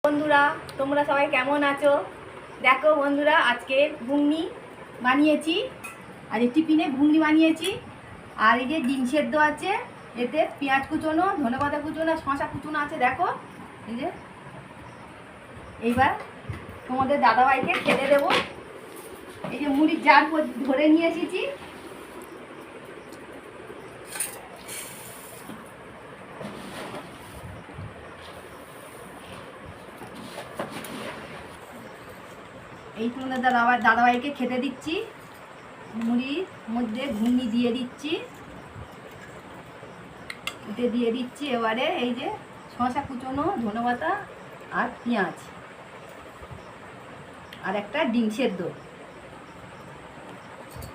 বন্ধুরা, তোমরা সবাই কেমন আছো? দেখো বন্ধুরা, আজকে ঘুগনি বানিয়েছি। আর এই টিফিনে ঘুগনি বানিয়েছি। আর এই যে ডিম সেদ্ধ আছে, এতে পেঁয়াজ কুচোনো, ধনেপাতা কুচোনো, শসা কুচোনো আছে। দেখো এই যে, এইবার তোমাদের দাদাভাইকে খেতে দেবো। এই যে মুড়ির জার ধরে নিয়ে এসেছি। এই তোমাদের দাদাভাইকে খেতে দিচ্ছি। মুড়ির মধ্যে ঘুগনি দিয়ে দিচ্ছি, এতে দিয়ে দিচ্ছি এবারে এই যে শসা কুচোনো, ধনেপাতা আর পেঁয়াজ আর একটা ডিম সেদ্ধ।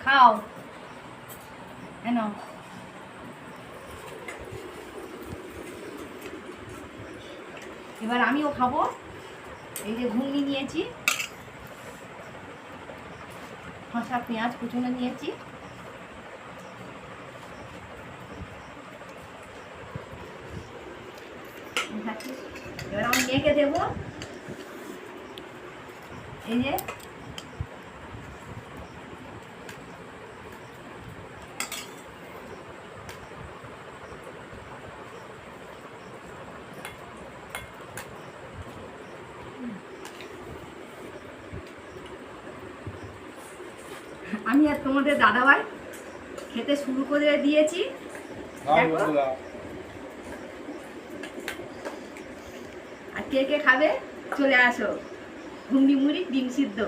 খাও, কেন? এবার আমিও খাবো। এই যে ঘুগনি নিয়েছি, শসা পেঁয়াজ কুচোনো নিয়েছি। এবার আমি মেখে দেবো। এই যে আমি আর তোমাদের দাদাভাই খেতে শুরু করে দিয়েছি। আর কে কে খাবে চলে আসো। ঘুগনি মুড়ি ডিম সিদ্ধ।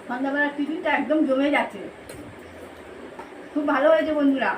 সন্ধ্যাবেলার টিফিনটা একদম জমে যাচ্ছে, খুব ভালো হয়েছে বন্ধুরা।